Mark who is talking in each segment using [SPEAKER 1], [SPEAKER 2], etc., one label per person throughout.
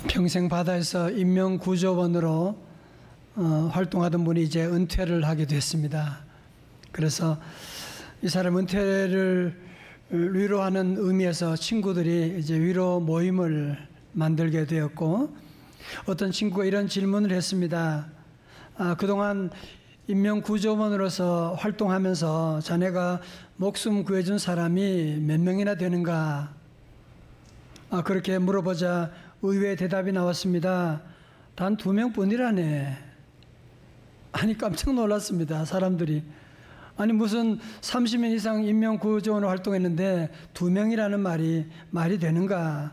[SPEAKER 1] 평생 바다에서 인명구조원으로 활동하던 분이 이제 은퇴를 하게 됐습니다. 그래서 이 사람 은퇴를 위로하는 의미에서 친구들이 이제 위로 모임을 만들게 되었고, 어떤 친구가 이런 질문을 했습니다. 그동안 인명구조원으로서 활동하면서 자네가 목숨 구해준 사람이 몇 명이나 되는가? 그렇게 물어보자 의외의 대답이 나왔습니다. 단 2명뿐이라네. 아니, 깜짝 놀랐습니다. 사람들이. 아니, 무슨 30년 이상 인명구조원으로 활동했는데 2명이라는 말이 되는가?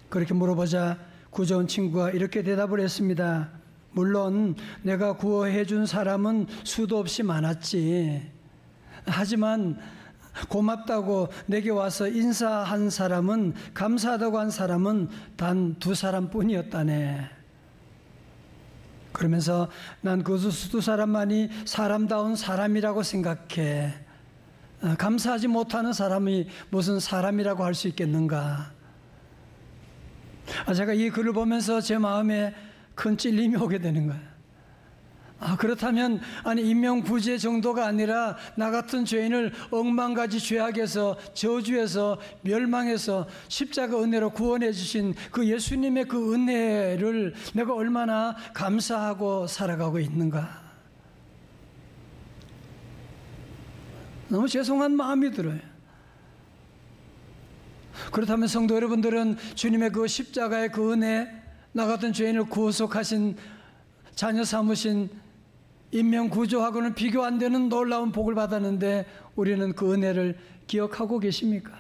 [SPEAKER 1] 그렇게 물어보자 구조원 친구가 이렇게 대답을 했습니다. 물론 내가 구호해 준 사람은 수도 없이 많았지. 하지만 고맙다고 내게 와서 인사한 사람은, 감사하다고 한 사람은 단 2사람뿐이었다네. 그러면서 난 그 2사람만이 사람다운 사람이라고 생각해. 감사하지 못하는 사람이 무슨 사람이라고 할 수 있겠는가? 제가 이 글을 보면서 제 마음에 큰 찔림이 오게 되는 거예요. 그렇다면 인명구제 정도가 아니라 나 같은 죄인을 억만가지 죄악에서, 저주에서, 멸망해서 십자가 은혜로 구원해 주신 그 예수님의 그 은혜를 내가 얼마나 감사하고 살아가고 있는가. 너무 죄송한 마음이 들어요. 그렇다면 성도 여러분들은 주님의 그 십자가의 그 은혜, 나 같은 죄인을 구속하신, 자녀 삼으신 인명구조하고는 비교 안 되는 놀라운 복을 받았는데 우리는 그 은혜를 기억하고 계십니까?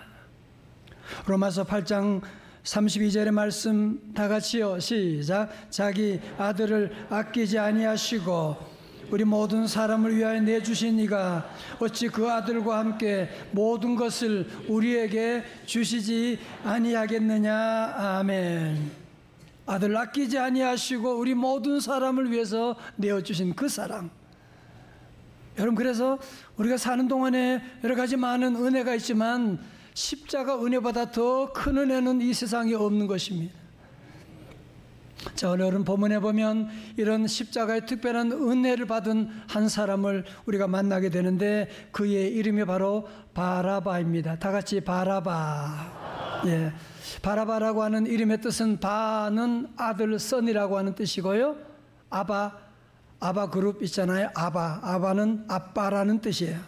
[SPEAKER 1] 로마서 8장 32절의 말씀 다 같이요. 시작. 자기 아들을 아끼지 아니하시고 우리 모든 사람을 위하여 내주신 이가 어찌 그 아들과 함께 모든 것을 우리에게 주시지 아니하겠느냐. 아멘. 아들 아끼지 아니하시고 우리 모든 사람을 위해서 내어주신 그 사랑. 여러분, 그래서 우리가 사는 동안에 여러 가지 많은 은혜가 있지만 십자가 은혜보다 더 큰 은혜는 이 세상에 없는 것입니다. 자, 오늘은 본문에 보면 이런 십자가의 특별한 은혜를 받은 한 사람을 우리가 만나게 되는데 그의 이름이 바로 바라바입니다. 다 같이 바라바. 예. 바라바라고 하는 이름의 뜻은, 바는 아들, 선이라고 하는 뜻이고요. 아바 그룹 있잖아요. 아바는 아빠라는 뜻이에요.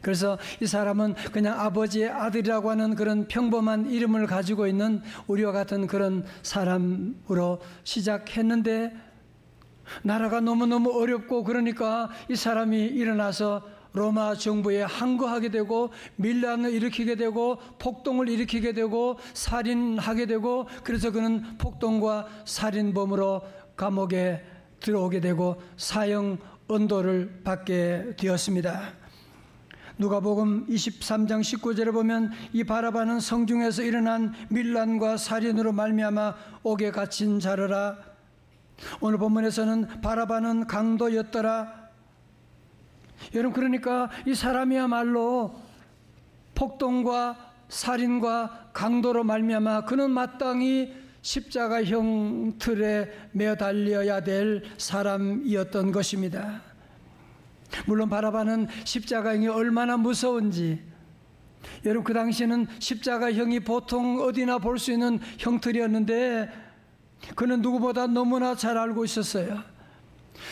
[SPEAKER 1] 그래서 이 사람은 그냥 아버지의 아들이라고 하는 그런 평범한 이름을 가지고 있는 우리와 같은 그런 사람으로 시작했는데, 나라가 너무너무 어렵고 그러니까 이 사람이 일어나서 로마 정부에 항거하게 되고 밀란을 일으키게 되고 폭동을 일으키게 되고 살인하게 되고, 그래서 그는 폭동과 살인범으로 감옥에 들어오게 되고 사형 언도를 받게 되었습니다. 누가복음 23장 19절에 보면 이 바라바는 성중에서 일어난 밀란과 살인으로 말미암아 옥에 갇힌 자르라. 오늘 본문에서는 바라바는 강도였더라. 여러분, 그러니까 이 사람이야말로 폭동과 살인과 강도로 말미암아 그는 마땅히 십자가형 틀에 매달려야 될 사람이었던 것입니다. 물론 바라바는 십자가형이 얼마나 무서운지, 여러분, 그 당시에는 십자가형이 보통 어디나 볼 수 있는 형틀이었는데 그는 누구보다 너무나 잘 알고 있었어요.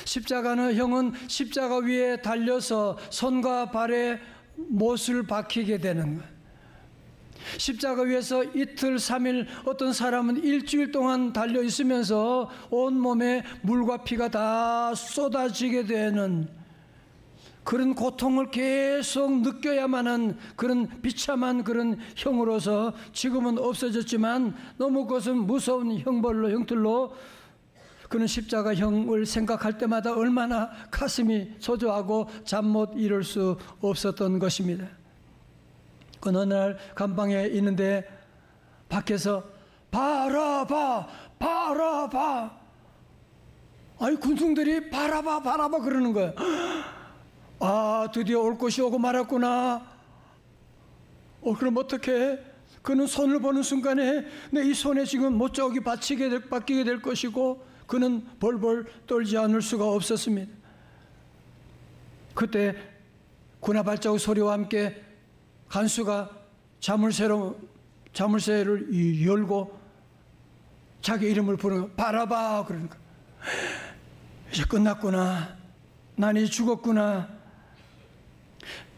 [SPEAKER 1] 십자가는 형은 십자가 위에 달려서 손과 발에 못을 박히게 되는 거예요. 십자가 위에서 이틀, 3일, 어떤 사람은 일주일 동안 달려 있으면서 온몸에 물과 피가 다 쏟아지게 되는 그런 고통을 계속 느껴야만 하는 그런 비참한 그런 형으로서 지금은 없어졌지만 너무 그것은 무서운 형틀로 그는 십자가형을 생각할 때마다 얼마나 가슴이 초조하고 잠 못 이룰 수 없었던 것입니다. 어느 날 감방에 있는데 밖에서 바라바 바라바, 아니 군중들이 바라바 바라바 그러는 거예요. 드디어 올 것이 오고 말았구나. 그럼 어떻게? 그는 손을 보는 순간에 내 이 손에 지금 못자국이 박히게 될 것이고 그는 벌벌 떨지 않을 수가 없었습니다. 그때 군화 발자국 소리와 함께 간수가 자물쇠를 열고 자기 이름을 부르는 바라바 그러니까 이제 끝났구나. 난 이제 죽었구나.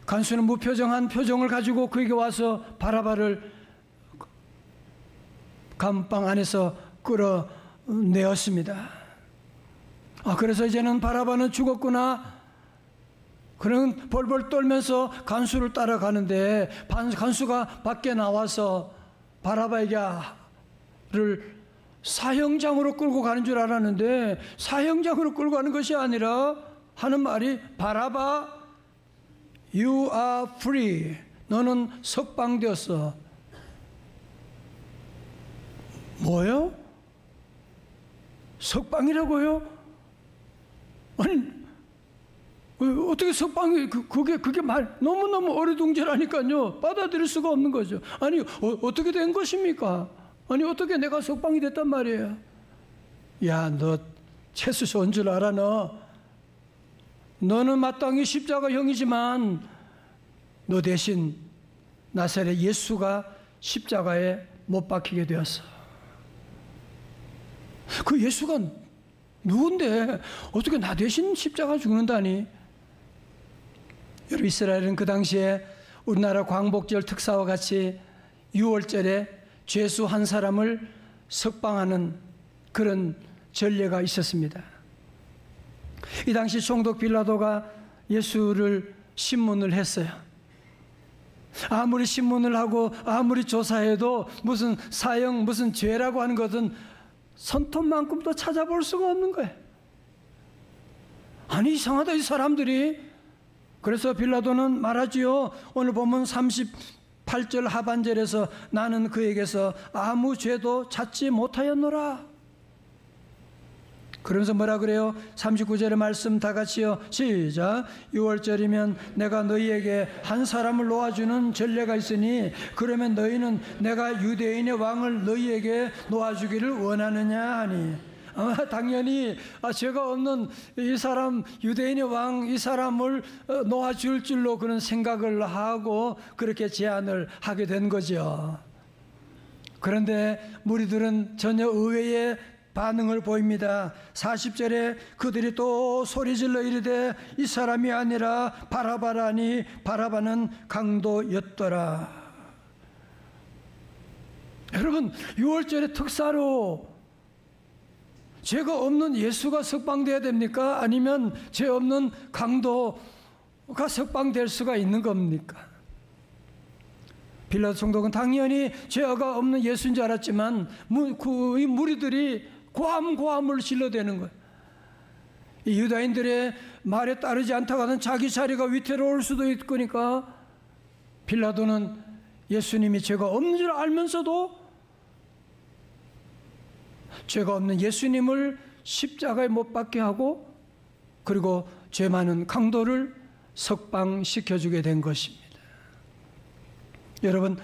[SPEAKER 1] 간수는 무표정한 표정을 가지고 그에게 와서 바라바를 감방 안에서 끌어내었습니다. 그래서 이제는 바라바는 죽었구나. 그는 벌벌 떨면서 간수를 따라가는데 간수가 밖에 나와서 바라바에게를 사형장으로 끌고 가는 줄 알았는데 사형장으로 끌고 가는 것이 아니라 하는 말이 바라바 You are free. 너는 석방되었어. 뭐요? 석방이라고요? 아니 어떻게 석방이 그게 말 너무너무 어리둥절하니까요. 받아들일 수가 없는 거죠. 아니 어떻게 된 것입니까? 아니 어떻게 내가 석방이 됐단 말이에요? 야, 너 채수서 온 줄 알아 너는 마땅히 십자가형이지만 너 대신 나사렛 예수가 십자가에 못 박히게 되었어. 그 예수가 누군데 어떻게 나 대신 십자가 죽는다니? 여러분, 이스라엘은 그 당시에 우리나라 광복절 특사와 같이 6월절에 죄수 한 사람을 석방하는 그런 전례가 있었습니다. 이 당시 총독 빌라도가 예수를 신문을 했어요. 아무리 신문을 하고 아무리 조사해도 무슨 사형, 무슨 죄라고 하는 것은 손톱만큼도 찾아볼 수가 없는 거예요. 아니 이상하다 이 사람들이. 그래서 빌라도는 말하지요. 오늘 보면 38절 하반절에서 나는 그에게서 아무 죄도 찾지 못하였노라. 그러면서 뭐라 그래요? 39절의 말씀 다 같이요. 시작. 6월절이면 내가 너희에게 한 사람을 놓아주는 전례가 있으니 그러면 너희는 내가 유대인의 왕을 너희에게 놓아주기를 원하느냐 하니. 당연히 죄가 없는 이 사람 유대인의 왕 이 사람을 놓아줄 줄로 그런 생각을 하고 그렇게 제안을 하게 된 거죠. 그런데 무리들은 전혀 의외의 반응을 보입니다. 40절에 그들이 또 소리질러 이르되 이 사람이 아니라 바라바라니 바라바는 강도였더라. 여러분 6월절의 특사로 죄가 없는 예수가 석방돼야 됩니까? 아니면 죄 없는 강도가 석방될 수가 있는 겁니까? 빌라도 총독은 당연히 죄가 없는 예수인 줄 알았지만 이 무리들이 고함을 질러대는 거예요. 이 유다인들의 말에 따르지 않다가 하는 자기 자리가 위태로울 수도 있으니까 빌라도는 예수님이 죄가 없는 줄 알면서도 죄가 없는 예수님을 십자가에 못 박게 하고 그리고 죄 많은 강도를 석방시켜주게 된 것입니다. 여러분,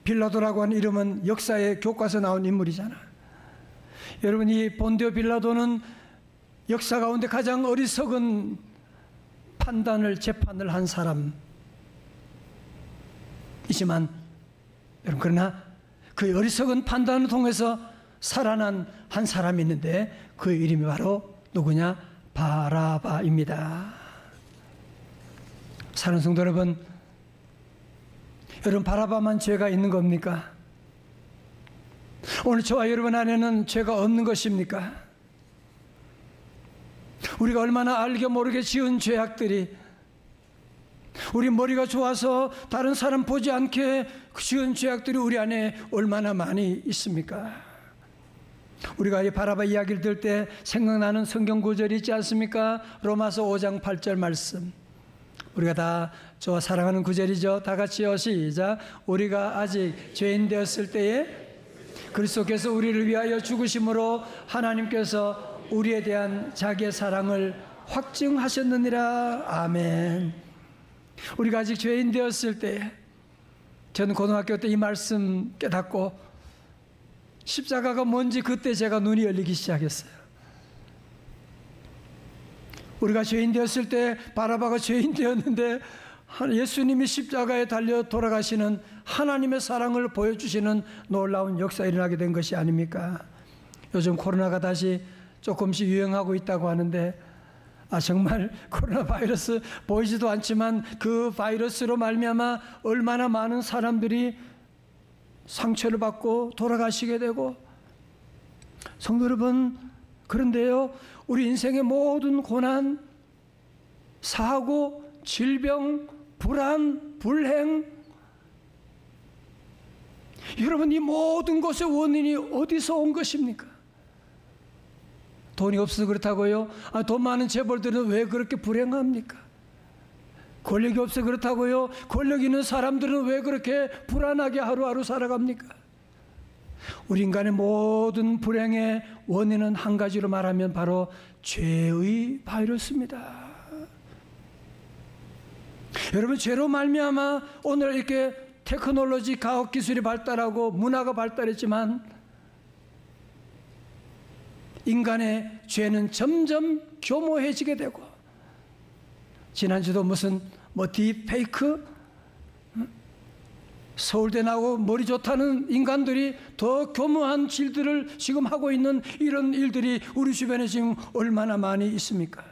[SPEAKER 1] 빌라도라고 하는 이름은 역사의 교과서에 나온 인물이잖아요. 여러분, 이 본디오 빌라도는 역사 가운데 가장 어리석은 재판을 한 사람이지만 여러분, 그러나 그 어리석은 판단을 통해서 살아난 한 사람이 있는데 그 이름이 바로 누구냐? 바라바입니다. 사랑하는 성도 여러분, 바라바만 죄가 있는 겁니까? 오늘 저와 여러분 안에는 죄가 없는 것입니까? 우리가 얼마나 알게 모르게 지은 죄악들이 우리 머리가 좋아서 다른 사람 보지 않게 지은 죄악들이 우리 안에 얼마나 많이 있습니까? 우리가 이 바라바 이야기를 들을 때 생각나는 성경 구절이 있지 않습니까? 로마서 5장 8절 말씀. 우리가 다 저와 사랑하는 구절이죠. 다 같이요. 시작. 우리가 아직 죄인 되었을 때에 그리스도께서 우리를 위하여 죽으심으로 하나님께서 우리에 대한 자기의 사랑을 확증하셨느니라. 아멘. 우리가 아직 죄인 되었을 때 저는 고등학교 때 이 말씀 깨닫고 십자가가 뭔지 그때 제가 눈이 열리기 시작했어요. 우리가 죄인 되었을 때 바라바가 죄인 되었는데 예수님이 십자가에 달려 돌아가시는 하나님의 사랑을 보여주시는 놀라운 역사가 일어나게 된 것이 아닙니까? 요즘 코로나가 다시 조금씩 유행하고 있다고 하는데 정말 코로나 바이러스 보이지도 않지만 그 바이러스로 말미암아 얼마나 많은 사람들이 상처를 받고 돌아가시게 되고, 성도 여러분, 그런데요, 우리 인생의 모든 고난, 사고, 질병, 불안, 불행, 여러분, 이 모든 것의 원인이 어디서 온 것입니까? 돈이 없어서 그렇다고요? 돈 많은 재벌들은 왜 그렇게 불행합니까? 권력이 없어서 그렇다고요? 권력 있는 사람들은 왜 그렇게 불안하게 하루하루 살아갑니까? 우리 인간의 모든 불행의 원인은 한 가지로 말하면 바로 죄의 바이러스입니다. 여러분, 죄로 말미암아 오늘 이렇게 테크놀로지, 과학기술이 발달하고 문화가 발달했지만 인간의 죄는 점점 교모해지게 되고, 지난주도 무슨 딥페이크, 서울대 나오고 머리 좋다는 인간들이 더 교묘한 짓들을 지금 하고 있는 이런 일들이 우리 주변에 지금 얼마나 많이 있습니까?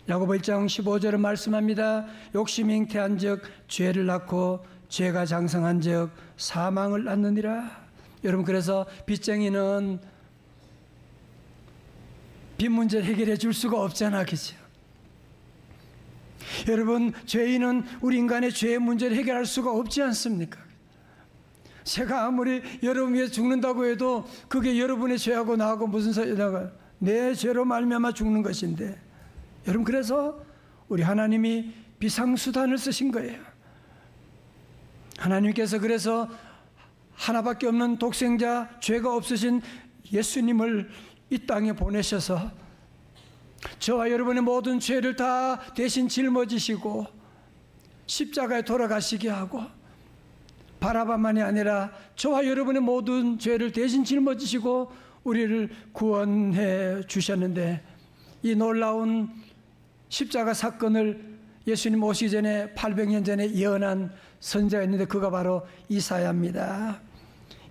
[SPEAKER 1] 야고보 1장 15절은 말씀합니다. 욕심이 잉태한 즉 죄를 낳고 죄가 장성한 즉 사망을 낳느니라. 여러분, 그래서 빚쟁이는 빚 문제를 해결해 줄 수가 없잖아, 그죠? 여러분, 죄인은 우리 인간의 죄의 문제를 해결할 수가 없지 않습니까? 제가 아무리 여러분 위해 죽는다고 해도 그게 여러분의 죄하고 나하고 무슨 소리다가 내 죄로 말미암아 죽는 것인데, 여러분, 그래서 우리 하나님이 비상수단을 쓰신 거예요. 하나님께서 그래서 하나밖에 없는 독생자, 죄가 없으신 예수님을 이 땅에 보내셔서 저와 여러분의 모든 죄를 다 대신 짊어지시고 십자가에 돌아가시게 하고, 바라바만이 아니라 저와 여러분의 모든 죄를 대신 짊어지시고 우리를 구원해 주셨는데, 이 놀라운 십자가 사건을 예수님 오시기 전에 800년 전에 예언한 선지자가 있는데 그가 바로 이사야입니다.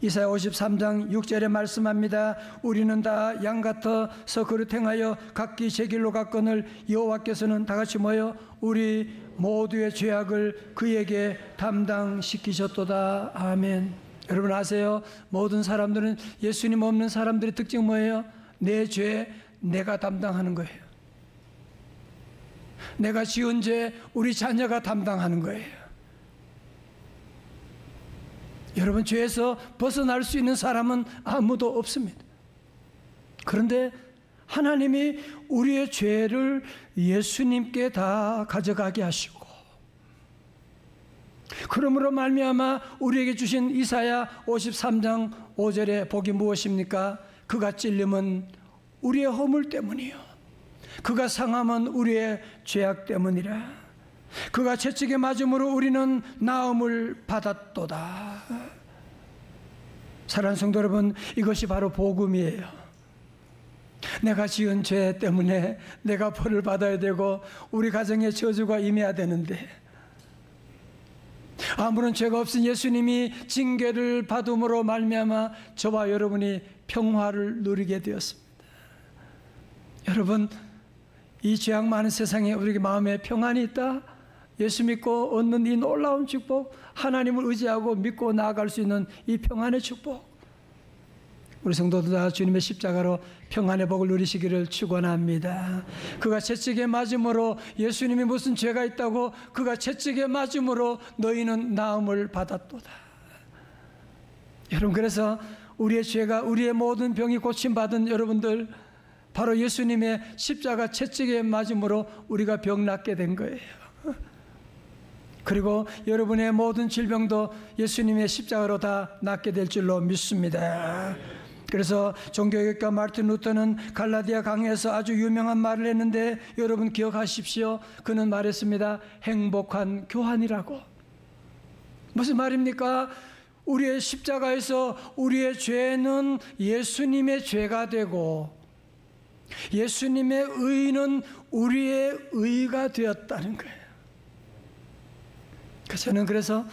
[SPEAKER 1] 이사야 53장 6절에 말씀합니다. 우리는 다 양 같아서 그릇 행하여 각기 제 길로 갔거늘 여호와께서는 다 같이 모여 우리 모두의 죄악을 그에게 담당시키셨도다. 아멘. 여러분 아세요? 모든 사람들은, 예수님 없는 사람들의 특징 뭐예요? 내 죄 내가 담당하는 거예요. 내가 지은 죄 우리 자녀가 담당하는 거예요. 여러분, 죄에서 벗어날 수 있는 사람은 아무도 없습니다. 그런데 하나님이 우리의 죄를 예수님께 다 가져가게 하시고, 그러므로 말미암아 우리에게 주신 이사야 53장 5절의 복이 무엇입니까? 그가 찔림은 우리의 허물 때문이요, 그가 상함은 우리의 죄악 때문이라. 그가 채찍에 맞음으로 우리는 나음을 받았도다. 사랑하는 성도 여러분, 이것이 바로 복음이에요. 내가 지은 죄 때문에 내가 벌을 받아야 되고 우리 가정에 저주가 임해야 되는데, 아무런 죄가 없은 예수님이 징계를 받음으로 말미암아 저와 여러분이 평화를 누리게 되었습니다. 여러분, 이 죄악 많은 세상에 우리 마음에 평안이 있다? 예수 믿고 얻는 이 놀라운 축복, 하나님을 의지하고 믿고 나아갈 수 있는 이 평안의 축복, 우리 성도들 다 주님의 십자가로 평안의 복을 누리시기를 축원합니다. 그가 채찍에 맞음으로, 예수님이 무슨 죄가 있다고 그가 채찍에 맞음으로 너희는 나음을 받았도다. 여러분, 그래서 우리의 죄가, 우리의 모든 병이 고침받은 여러분들, 바로 예수님의 십자가 채찍에 맞음으로 우리가 병 낫게 된 거예요. 그리고 여러분의 모든 질병도 예수님의 십자가로 다 낫게 될 줄로 믿습니다. 그래서 종교개혁가 마르틴 루터는 갈라디아 강해에서 아주 유명한 말을 했는데, 여러분 기억하십시오. 그는 말했습니다. 행복한 교환이라고. 무슨 말입니까? 우리의 십자가에서 우리의 죄는 예수님의 죄가 되고 예수님의 의는 우리의 의가 되었다는 거예요. 저는 그래서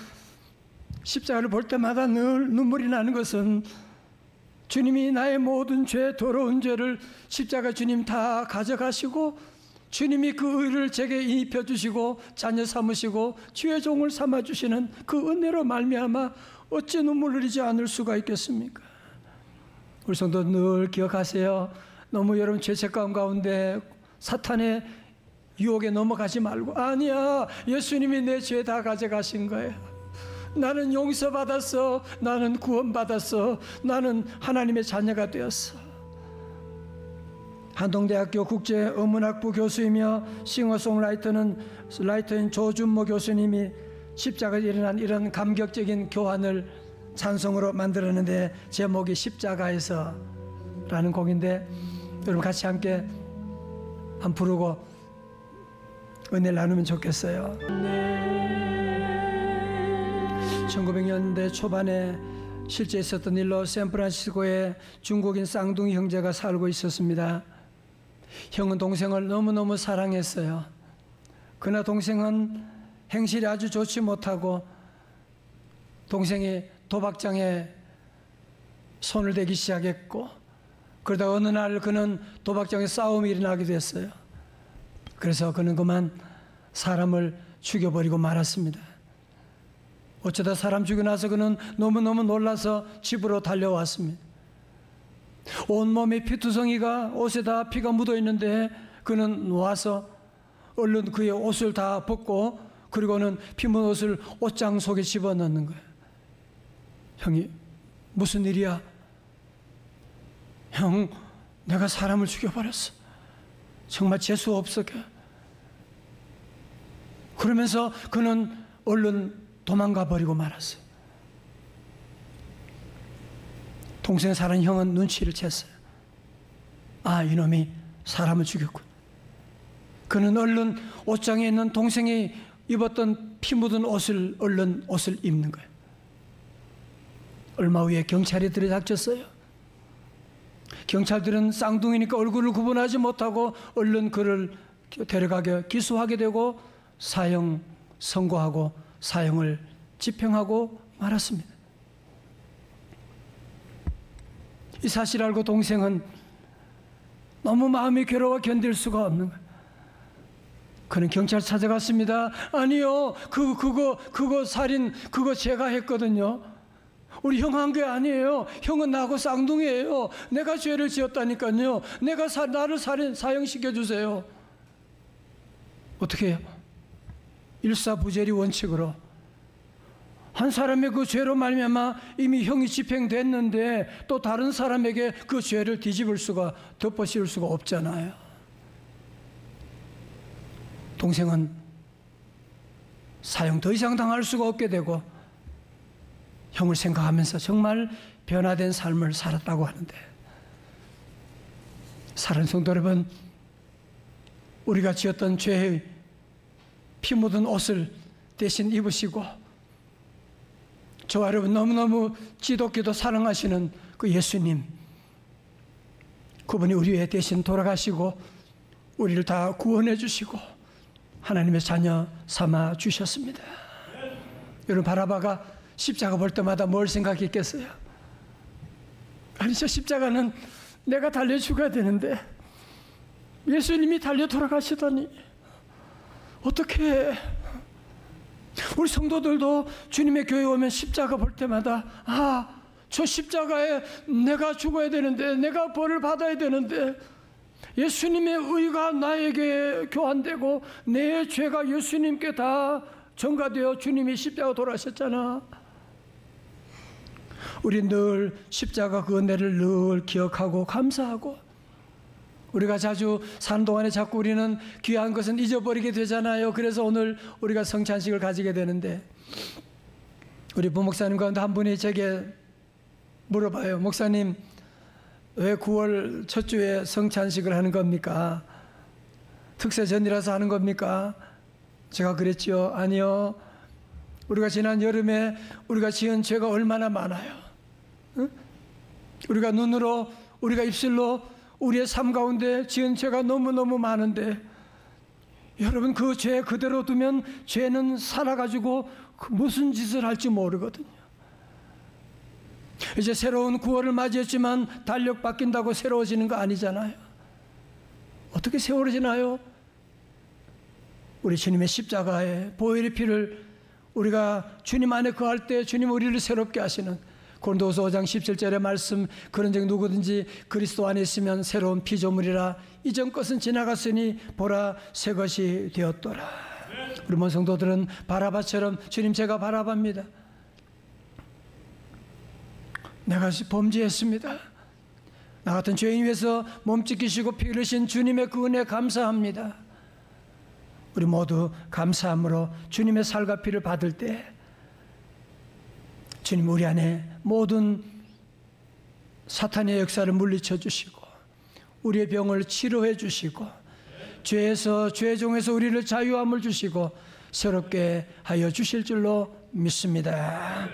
[SPEAKER 1] 십자가를 볼 때마다 늘 눈물이 나는 것은 주님이 나의 모든 죄, 더러운 죄를 십자가 주님 다 가져가시고 주님이 그 의를 제게 입혀주시고 자녀 삼으시고 주의 종을 삼아주시는 그 은혜로 말미암아 어찌 눈물 흘리지 않을 수가 있겠습니까? 우리 성도 늘 기억하세요. 너무 여러분 죄책감 가운데 사탄의 유혹에 넘어가지 말고, 아니야, 예수님이 내 죄 다 가져가신 거예요. 나는 용서받았어. 나는 구원받았어. 나는 하나님의 자녀가 되었어. 한동대학교 국제어문학부 교수이며 싱어송라이터인 조준모 교수님이 십자가에 일어난 이런 감격적인 교환을 찬송으로 만들었는데 제목이 십자가에서 라는 곡인데 여러분 같이 함께 한 부르고 은혜를 나누면 좋겠어요. 1900년대 초반에 실제 있었던 일로 샌프란시스코에 중국인 쌍둥이 형제가 살고 있었습니다. 형은 동생을 너무너무 사랑했어요. 그러나 동생은 행실이 아주 좋지 못하고 동생이 도박장에 손을 대기 시작했고, 그러다 어느 날 그는 도박장에 싸움이 일어나게 됐어요. 그래서 그는 그만 사람을 죽여버리고 말았습니다. 어쩌다 사람 죽이고 나서 그는 너무너무 놀라서 집으로 달려왔습니다. 온몸에 피투성이가 옷에 다 피가 묻어 있는데 그는 와서 얼른 그의 옷을 다 벗고 그리고는 피 묻은 옷을 옷장 속에 집어넣는 거예요. 형이 무슨 일이야? 형, 내가 사람을 죽여버렸어. 정말 재수 없어. 그러면서 그는 얼른 도망가 버리고 말았어요. 동생 사는 형은 눈치를 챘어요. 아, 이놈이 사람을 죽였군. 그는 얼른 옷장에 있는 동생이 입었던 피 묻은 옷을 얼른 옷을 입는 거예요. 얼마 후에 경찰이 들이닥쳤어요. 경찰들은 쌍둥이니까 얼굴을 구분하지 못하고 얼른 그를 데려가게 기소하게 되고 사형 선고하고 사형을 집행하고 말았습니다. 이 사실을 알고 동생은 너무 마음이 괴로워 견딜 수가 없는 거예요. 그는 경찰 찾아갔습니다. 아니요, 그거 살인 그거 제가 했거든요. 우리 형 한 게 아니에요. 형은 나하고 쌍둥이에요. 내가 죄를 지었다니까요. 나를 사형시켜 주세요. 어떻게 해요? 일사부재리 원칙으로 한 사람의 그 죄로 말미암아 이미 형이 집행됐는데 또 다른 사람에게 그 죄를 덮어씌울 수가 없잖아요. 동생은 사형 더 이상 당할 수가 없게 되고 형을 생각하면서 정말 변화된 삶을 살았다고 하는데, 사랑하는 성도 여러분, 우리가 지었던 죄의 피 묻은 옷을 대신 입으시고 저와 여러분 너무너무 지독히도 사랑하시는 그 예수님, 그분이 우리 위해 대신 돌아가시고 우리를 다 구원해 주시고 하나님의 자녀 삼아 주셨습니다. 여러분 바라바가 십자가 볼 때마다 뭘 생각했겠어요? 아니, 저 십자가는 내가 달려 죽어야 되는데 예수님이 달려 돌아가시다니 어떻게? 우리 성도들도 주님의 교회 오면 십자가 볼 때마다 아, 저 십자가에 내가 죽어야 되는데, 내가 벌을 받아야 되는데 예수님의 의가 나에게 교환되고 내 죄가 예수님께 다 전가되어 주님이 십자가 돌아가셨잖아. 우리 늘 십자가 그 은혜를 늘 기억하고 감사하고, 우리가 자주 사는 동안에 자꾸 우리는 귀한 것은 잊어버리게 되잖아요. 그래서 오늘 우리가 성찬식을 가지게 되는데, 우리 부목사님 가운데 한 분이 제게 물어봐요. 목사님, 왜 9월 첫 주에 성찬식을 하는 겁니까? 특세 전이라서 하는 겁니까? 제가 그랬죠. 아니요, 우리가 지난 여름에 우리가 지은 죄가 얼마나 많아요. 응? 우리가 눈으로, 우리가 입술로 우리의 삶 가운데 지은 죄가 너무너무 많은데, 여러분, 그 죄 그대로 두면 죄는 살아가지고 무슨 짓을 할지 모르거든요. 이제 새로운 9월을 맞이했지만 달력 바뀐다고 새로워지는 거 아니잖아요. 어떻게 새로워지나요? 우리 주님의 십자가의 보혈의 피를 우리가 주님 안에 거할 때 주님 우리를 새롭게 하시는, 고린도후서 5장 17절의 말씀, 그런즉 누구든지 그리스도 안에 있으면 새로운 피조물이라, 이전 것은 지나갔으니 보라 새 것이 되었더라. 우리 모든 성도들은 바라바처럼, 주님 제가 바라바입니다. 내가 범죄했습니다. 나 같은 죄인 위해서 몸 찢기시고 피 흘리신 주님의 그 은혜 감사합니다. 우리 모두 감사함으로 주님의 살과 피를 받을 때 주님 우리 안에 모든 사탄의 역사를 물리쳐 주시고 우리의 병을 치료해 주시고 죄에서, 죄종에서 우리를 자유함을 주시고 새롭게 하여 주실 줄로 믿습니다.